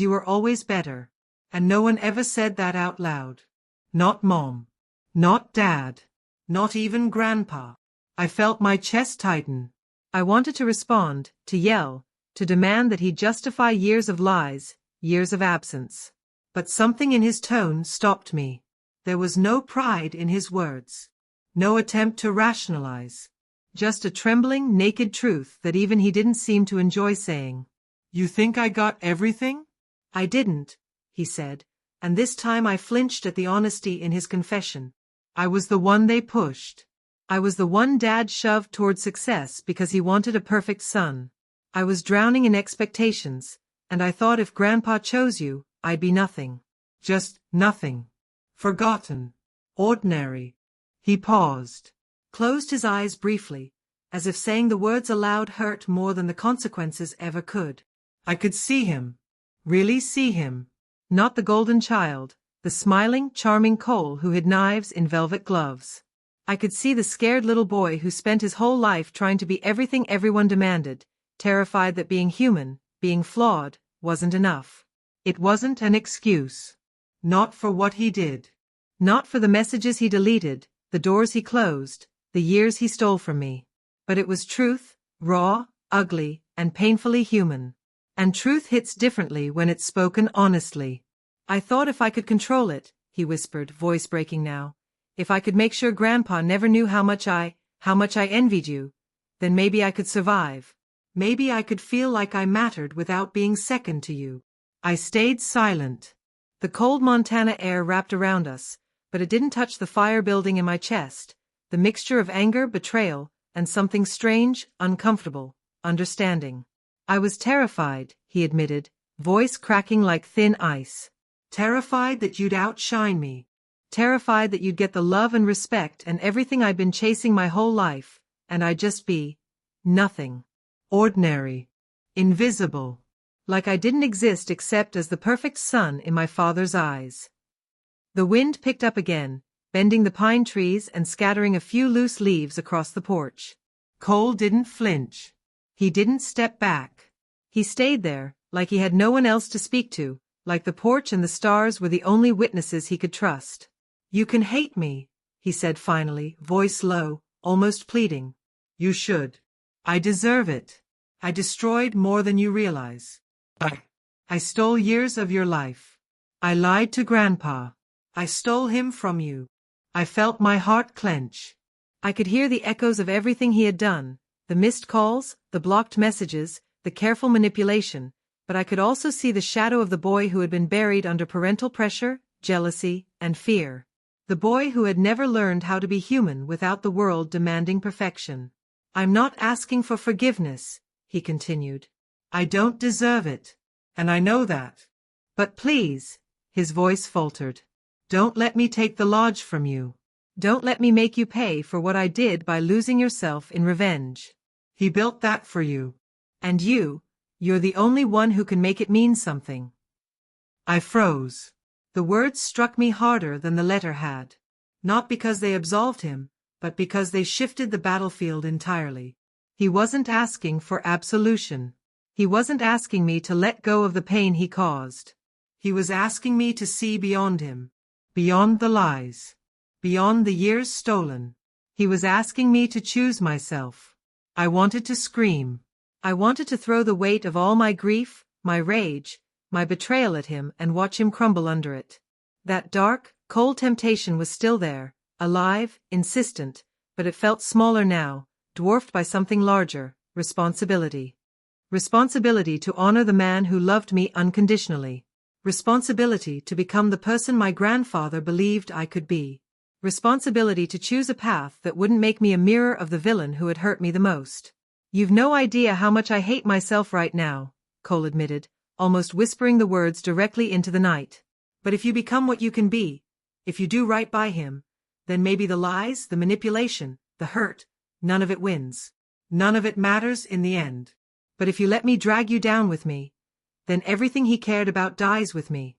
Speaker 1: you were always better. And no one ever said that out loud. Not Mom. Not Dad. Not even Grandpa. I felt my chest tighten. I wanted to respond, to yell, to demand that he justify years of lies, years of absence. But something in his tone stopped me. There was no pride in his words. No attempt to rationalize. Just a trembling, naked truth that even he didn't seem to enjoy saying.
Speaker 2: You think I got everything?
Speaker 1: I didn't, he said, and this time I flinched at the honesty in his confession.
Speaker 2: I was the one they pushed.
Speaker 1: I was the one Dad shoved toward success because he wanted a perfect son. I was drowning in expectations, and I thought if Grandpa chose you, I'd be nothing.
Speaker 2: Just nothing. Forgotten. Ordinary. He paused.
Speaker 1: Closed his eyes briefly, as if saying the words aloud hurt more than the consequences ever could.
Speaker 2: I could see him. Really see him.
Speaker 1: Not the golden child, the smiling, charming Cole who hid knives in velvet gloves. I could see the scared little boy who spent his whole life trying to be everything everyone demanded, terrified that being human, being flawed, wasn't enough.
Speaker 2: It wasn't an excuse. Not for what he did.
Speaker 1: Not for the messages he deleted, the doors he closed, the years he stole from me. But it was truth, raw, ugly, and painfully human. And truth hits differently when it's spoken honestly. I thought if I could control it, he whispered, voice breaking now, if I could make sure Grandpa never knew how much I envied you, then maybe I could survive. Maybe I could feel like I mattered without being second to you.
Speaker 2: I stayed silent.
Speaker 1: The cold Montana air wrapped around us, but it didn't touch the fire building in my chest, the mixture of anger, betrayal, and something strange, uncomfortable, understanding. I was terrified, he admitted, voice cracking like thin ice.
Speaker 2: Terrified that you'd outshine me.
Speaker 1: Terrified that you'd get the love and respect and everything I'd been chasing my whole life, and I'd just be nothing.
Speaker 2: Ordinary. Invisible.
Speaker 1: Like I didn't exist except as the perfect son in my father's eyes. The wind picked up again, bending the pine trees and scattering a few loose leaves across the porch.
Speaker 2: Cole didn't flinch. He didn't step back.
Speaker 1: He stayed there, like he had no one else to speak to, like the porch and the stars were the only witnesses he could trust.
Speaker 2: You can hate me, he said finally, voice low, almost pleading. You should. I deserve it. I destroyed more than you realize. I stole years of your life. I lied to Grandpa. I stole him from you. I felt my heart clench.
Speaker 1: I could hear the echoes of everything he had done, the missed calls, the blocked messages, the careful manipulation, but I could also see the shadow of the boy who had been buried under parental pressure, jealousy, and fear. The boy who had never learned how to be human without the world demanding perfection.
Speaker 2: I'm not asking for forgiveness, he continued. I don't deserve it, and I know that. But please, his voice faltered, don't let me take the lodge from you.
Speaker 1: Don't let me make you pay for what I did by losing yourself in revenge.
Speaker 2: He built that for you.
Speaker 1: And you're the only one who can make it mean something.
Speaker 2: I froze.
Speaker 1: The words struck me harder than the letter had.
Speaker 2: Not because they absolved him, but because they shifted the battlefield entirely.
Speaker 1: He wasn't asking for absolution. He wasn't asking me to let go of the pain he caused.
Speaker 2: He was asking me to see beyond him, beyond the lies, beyond the years stolen.
Speaker 1: He was asking me to choose myself.
Speaker 2: I wanted to scream.
Speaker 1: I wanted to throw the weight of all my grief, my rage, my betrayal at him and watch him crumble under it. That dark, cold temptation was still there, alive, insistent, but it felt smaller now, dwarfed by something larger, responsibility. Responsibility to honor the man who loved me unconditionally. Responsibility to become the person my grandfather believed I could be. Responsibility to choose a path that wouldn't make me a mirror of the villain who had hurt me the most. You've no idea how much I hate myself right now, Cole admitted, almost whispering the words directly into the night. But if you become what you can be, if you do right by him, then maybe the lies, the manipulation, the hurt, none of it wins.
Speaker 2: None of it matters in the end.
Speaker 1: But if you let me drag you down with me, then everything he cared about dies with me.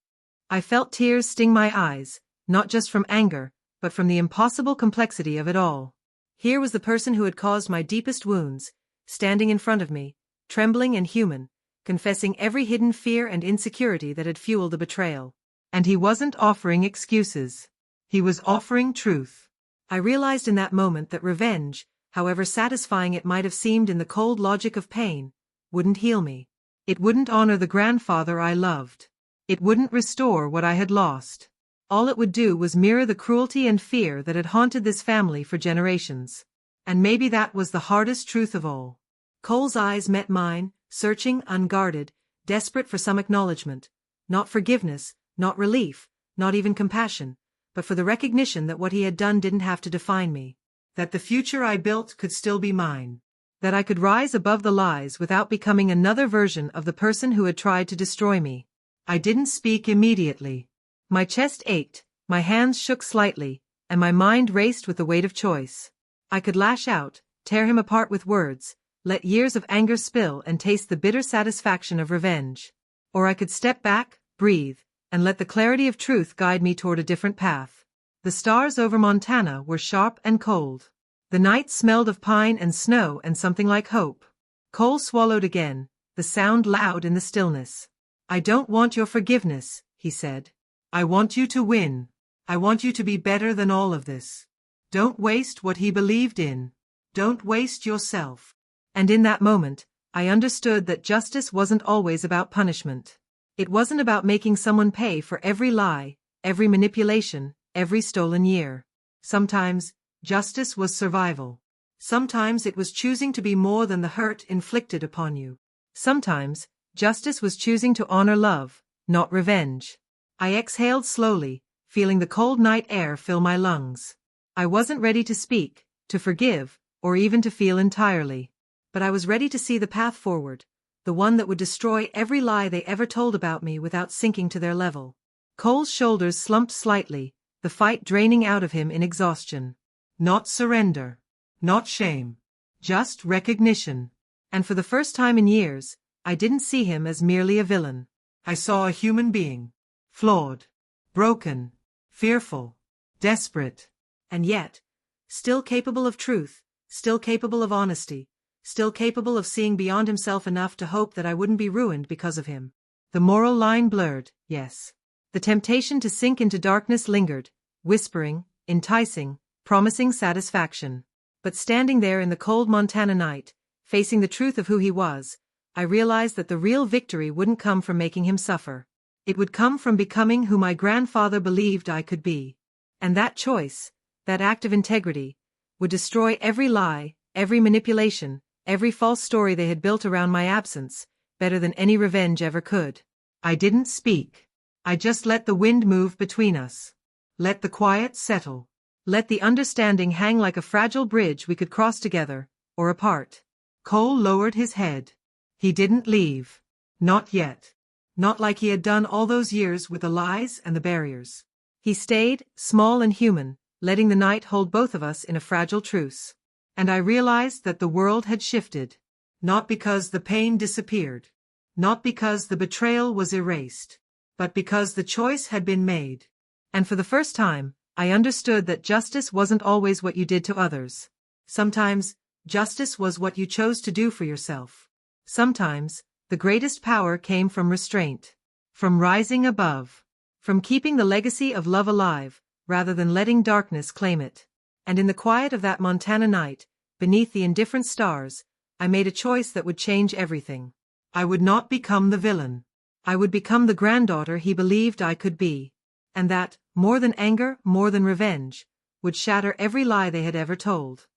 Speaker 1: I felt tears sting my eyes, not just from anger, but from the impossible complexity of it all. Here was the person who had caused my deepest wounds, standing in front of me, trembling and human, confessing every hidden fear and insecurity that had fueled the betrayal.
Speaker 2: And he wasn't offering excuses. He was offering truth.
Speaker 1: I realized in that moment that revenge, however satisfying it might have seemed in the cold logic of pain, wouldn't heal me. It wouldn't honor the grandfather I loved. It wouldn't restore what I had lost. All it would do was mirror the cruelty and fear that had haunted this family for generations.
Speaker 2: And maybe that was the hardest truth of all. Cole's eyes met mine, searching, unguarded, desperate for some acknowledgement. Not forgiveness, not relief, not even compassion, but for the recognition that what he had done didn't have to define me. That the future I built could still be mine. That I could rise above the lies without becoming another version of the person who had tried to destroy me. I didn't speak immediately. My chest ached, my hands shook slightly, and my mind raced with the weight of choice. I could lash out, tear him apart with words, let years of anger spill and taste the bitter satisfaction of revenge. Or I could step back, breathe, and let the clarity of truth guide me toward a different path. The stars over Montana were sharp and cold. The night smelled of pine and snow and something like hope. Cole swallowed again, the sound loud in the stillness. I don't want your forgiveness, he said. I want you to win. I want you to be better than all of this. Don't waste what he believed in. Don't waste yourself. And in that moment, I understood that justice wasn't always about punishment. It wasn't about making someone pay for every lie, every manipulation, every stolen year. Sometimes, justice was survival. Sometimes it was choosing to be more than the hurt inflicted upon you. Sometimes, justice was choosing to honor love, not revenge. I exhaled slowly, feeling the cold night air fill my lungs. I wasn't ready to speak, to forgive, or even to feel entirely. But I was ready to see the path forward, the one that would destroy every lie they ever told about me without sinking to their level. Cole's shoulders slumped slightly, the fight draining out of him in exhaustion. Not surrender. Not shame. Just recognition. And for the first time in years, I didn't see him as merely a villain. I saw a human being. Flawed. Broken. Fearful. Desperate. And yet, still capable of truth, still capable of honesty, still capable of seeing beyond himself enough to hope that I wouldn't be ruined because of him. The moral line blurred, yes. The temptation to sink into darkness lingered, whispering, enticing, promising satisfaction. But standing there in the cold Montana night, facing the truth of who he was, I realized that the real victory wouldn't come from making him suffer. It would come from becoming who my grandfather believed I could be. And that choice, that act of integrity, would destroy every lie, every manipulation, every false story they had built around my absence, better than any revenge ever could. I didn't speak. I just let the wind move between us. Let the quiet settle. Let the understanding hang like a fragile bridge we could cross together, or apart. Cole lowered his head. He didn't leave. Not yet. Not like he had done all those years with the lies and the barriers. He stayed, small and human, letting the night hold both of us in a fragile truce. And I realized that the world had shifted. Not because the pain disappeared. Not because the betrayal was erased. But because the choice had been made. And for the first time, I understood that justice wasn't always what you did to others. Sometimes, justice was what you chose to do for yourself. Sometimes, the greatest power came from restraint. From rising above. From keeping the legacy of love alive, rather than letting darkness claim it. And in the quiet of that Montana night, beneath the indifferent stars, I made a choice that would change everything. I would not become the villain. I would become the granddaughter he believed I could be. And that, more than anger, more than revenge, would shatter every lie they had ever told.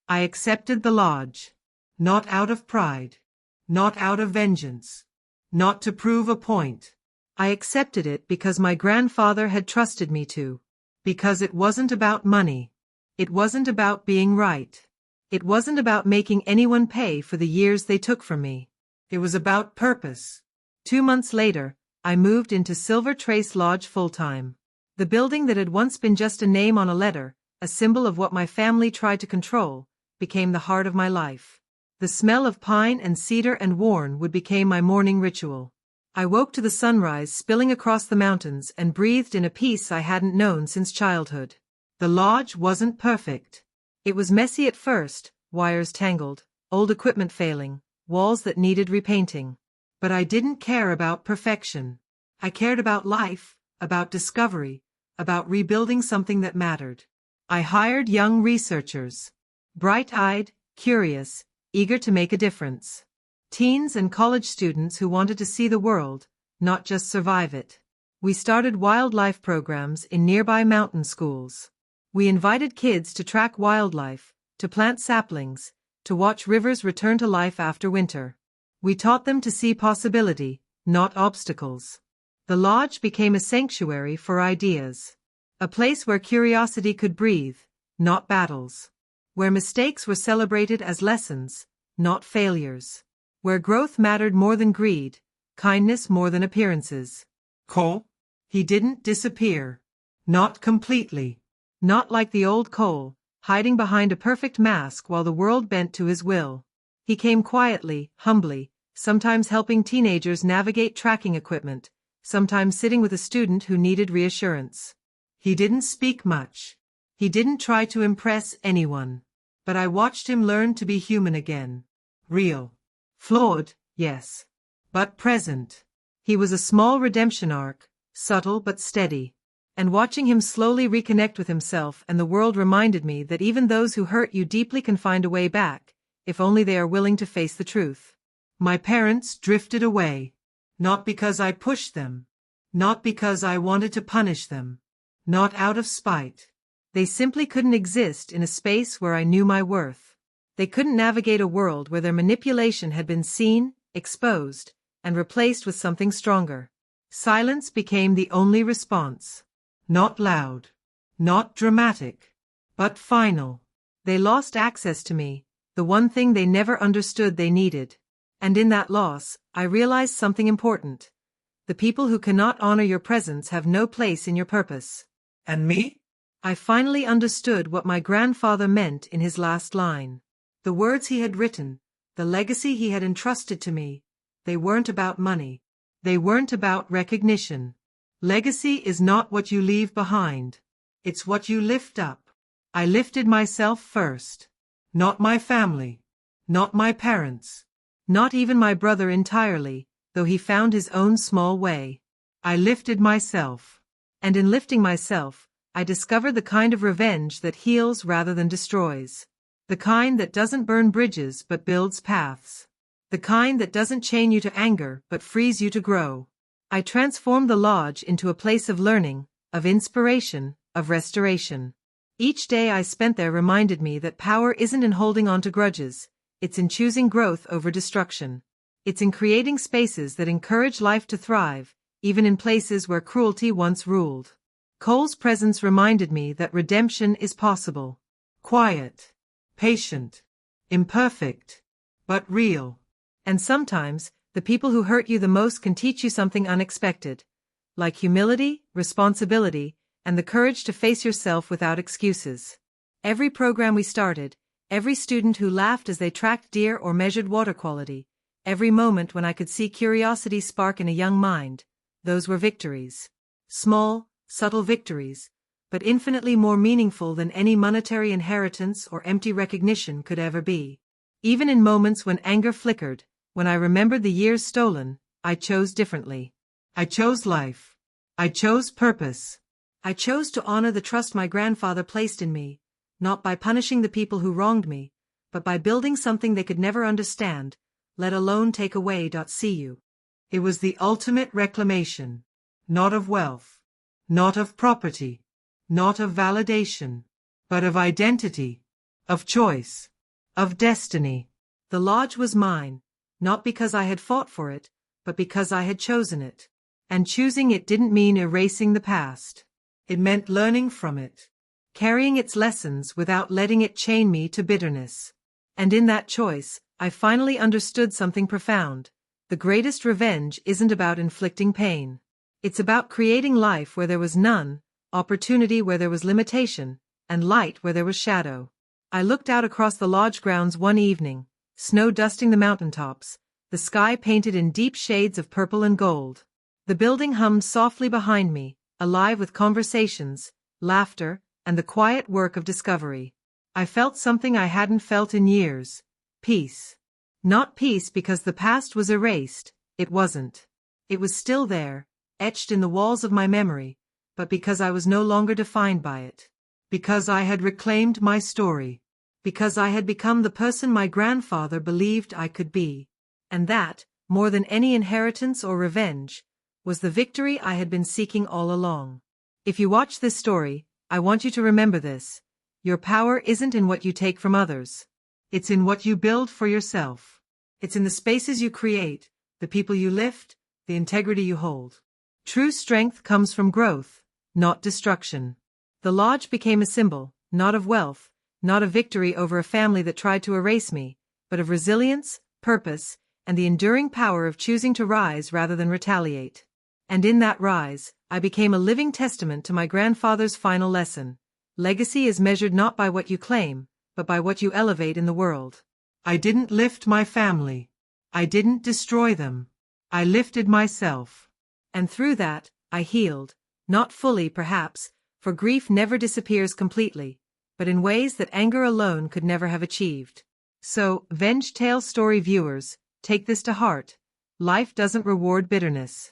Speaker 2: I accepted the lodge. Not out of pride. Not out of vengeance. Not to prove a point. I accepted it because my grandfather had trusted me to. Because it wasn't about money. It wasn't about being right. It wasn't about making anyone pay for the years they took from me. It was about purpose. 2 months later, I moved into Silver Trace Lodge full-time. The building that had once been just a name on a letter, a symbol of what my family tried to control, became the heart of my life. The smell of pine and cedar and wormwood became my morning ritual. I woke to the sunrise spilling across the mountains and breathed in a peace I hadn't known since childhood. The lodge wasn't perfect. It was messy at first, wires tangled, old equipment failing, walls that needed repainting. But I didn't care about perfection. I cared about life, about discovery, about rebuilding something that mattered. I hired young researchers. Bright-eyed, curious, eager to make a difference. Teens and college students who wanted to see the world, not just survive it. We started wildlife programs in nearby mountain schools.
Speaker 1: We invited kids to track wildlife, to plant saplings, to watch rivers return to life after winter. We taught them to see possibility, not obstacles. The lodge became a sanctuary for ideas. A place where curiosity could breathe, not battles. Where mistakes were celebrated as lessons, not failures. Where growth mattered more than greed, kindness more than appearances.
Speaker 2: Cole? He didn't disappear. Not completely.
Speaker 1: Not like the old Cole, hiding behind a perfect mask while the world bent to his will. He came quietly, humbly, sometimes helping teenagers navigate tracking equipment, sometimes sitting with a student who needed reassurance.
Speaker 2: He didn't speak much. He didn't try to impress anyone. But I watched him learn to be human again. Real. Flawed, yes. But present.
Speaker 1: He was a small redemption arc, subtle but steady. And watching him slowly reconnect with himself and the world reminded me that even those who hurt you deeply can find a way back, if only they are willing to face the truth.
Speaker 2: My parents drifted away. Not because I pushed them. Not because I wanted to punish them. Not out of spite.
Speaker 1: They simply couldn't exist in a space where I knew my worth. They couldn't navigate a world where their manipulation had been seen, exposed, and replaced with something stronger. Silence became the only response.
Speaker 2: Not loud. Not dramatic. But final.
Speaker 1: They lost access to me, the one thing they never understood they needed. And in that loss, I realized something important. The people who cannot honor your presence have no place in your purpose.
Speaker 2: And me?
Speaker 1: I finally understood what my grandfather meant in his last line. The words he had written, the legacy he had entrusted to me, they weren't about money. They weren't about recognition.
Speaker 2: Legacy is not what you leave behind. It's what you lift up. I lifted myself first. Not my family. Not my parents.
Speaker 1: Not even my brother entirely, though he found his own small way.
Speaker 2: I lifted myself.
Speaker 1: And in lifting myself, I discovered the kind of revenge that heals rather than destroys. The kind that doesn't burn bridges but builds paths. The kind that doesn't chain you to anger but frees you to grow. I transformed the lodge into a place of learning, of inspiration, of restoration. Each day I spent there reminded me that power isn't in holding on to grudges, it's in choosing growth over destruction. It's in creating spaces that encourage life to thrive, even in places where cruelty once ruled. Cole's presence reminded me that redemption is possible.
Speaker 2: Quiet. Patient. Imperfect. But real.
Speaker 1: And sometimes, the people who hurt you the most can teach you something unexpected. Like humility, responsibility, and the courage to face yourself without excuses. Every program we started, every student who laughed as they tracked deer or measured water quality, every moment when I could see curiosity spark in a young mind, those were victories. Small, subtle victories, but infinitely more meaningful than any monetary inheritance or empty recognition could ever be. Even in moments when anger flickered, when I remembered the years stolen, I chose differently.
Speaker 2: I chose life. I chose purpose.
Speaker 1: I chose to honor the trust my grandfather placed in me, not by punishing the people who wronged me, but by building something they could never understand, let alone take away. See you.
Speaker 2: It was the ultimate reclamation. Not of wealth. Not of property. Not of validation. But of identity. Of choice. Of destiny.
Speaker 1: The lodge was mine, not because I had fought for it, but because I had chosen it. And choosing it didn't mean erasing the past.
Speaker 2: It meant learning from it.
Speaker 1: Carrying its lessons without letting it chain me to bitterness. And in that choice, I finally understood something profound. The greatest revenge isn't about inflicting pain. It's about creating life where there was none, opportunity where there was limitation, and light where there was shadow. I looked out across the lodge grounds one evening, snow dusting the mountaintops, the sky painted in deep shades of purple and gold. The building hummed softly behind me, alive with conversations, laughter, and the quiet work of discovery. I felt something I hadn't felt in years. Peace. Not peace because the past was erased, it wasn't. It was still there, etched in the walls of my memory, but because I was no longer defined by it.
Speaker 2: Because I had reclaimed my story.
Speaker 1: Because I had become the person my grandfather believed I could be. And that, more than any inheritance or revenge, was the victory I had been seeking all along. If you watch this story, I want you to remember this. Your power isn't in what you take from others. It's in what you build for yourself. It's in the spaces you create, the people you lift, the integrity you hold. True strength comes from growth, not destruction. The lodge became a symbol, not of wealth, not of victory over a family that tried to erase me, but of resilience, purpose, and the enduring power of choosing to rise rather than retaliate. And in that rise, I became a living testament to my grandfather's final lesson. Legacy is measured not by what you claim, but by what you elevate in the world.
Speaker 2: I didn't lift my family. I didn't destroy them. I lifted myself.
Speaker 1: And through that, I healed, not fully perhaps, for grief never disappears completely, but in ways that anger alone could never have achieved. So, Venge Tale Story viewers, take this to heart. Life doesn't reward bitterness.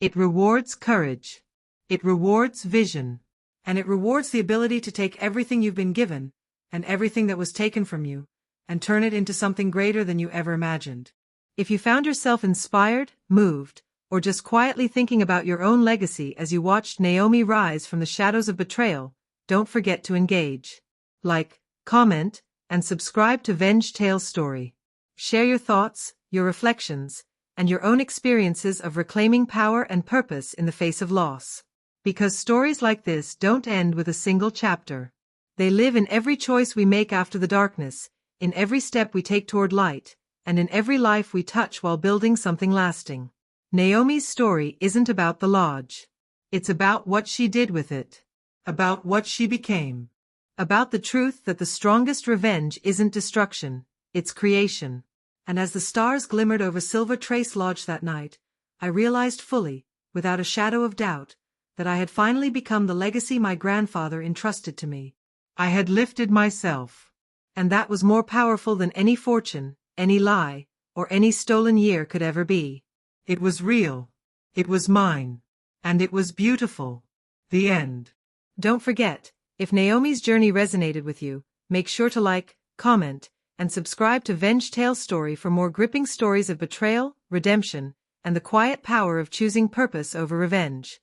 Speaker 2: It rewards courage. It rewards vision.
Speaker 1: And it rewards the ability to take everything you've been given, and everything that was taken from you, and turn it into something greater than you ever imagined. If you found yourself inspired, moved, or just quietly thinking about your own legacy as you watched Naomi rise from the shadows of betrayal, don't forget to engage. Like, comment, and subscribe to Venge Tale Story. Share your thoughts, your reflections, and your own experiences of reclaiming power and purpose in the face of loss. Because stories like this don't end with a single chapter. They live in every choice we make after the darkness, in every step we take toward light, and in every life we touch while building something lasting. Naomi's story isn't about the lodge.
Speaker 2: It's about what she did with it. About what she became.
Speaker 1: About the truth that the strongest revenge isn't destruction, it's creation. And as the stars glimmered over Silver Trace Lodge that night, I realized fully, without a shadow of doubt, that I had finally become the legacy my grandfather entrusted to me.
Speaker 2: I had lifted myself.
Speaker 1: And that was more powerful than any fortune, any lie, or any stolen year could ever be.
Speaker 2: It was real. It was mine. And it was beautiful. The end.
Speaker 1: Don't forget, if Naomi's journey resonated with you, make sure to like, comment, and subscribe to Venge Tale Story for more gripping stories of betrayal, redemption, and the quiet power of choosing purpose over revenge.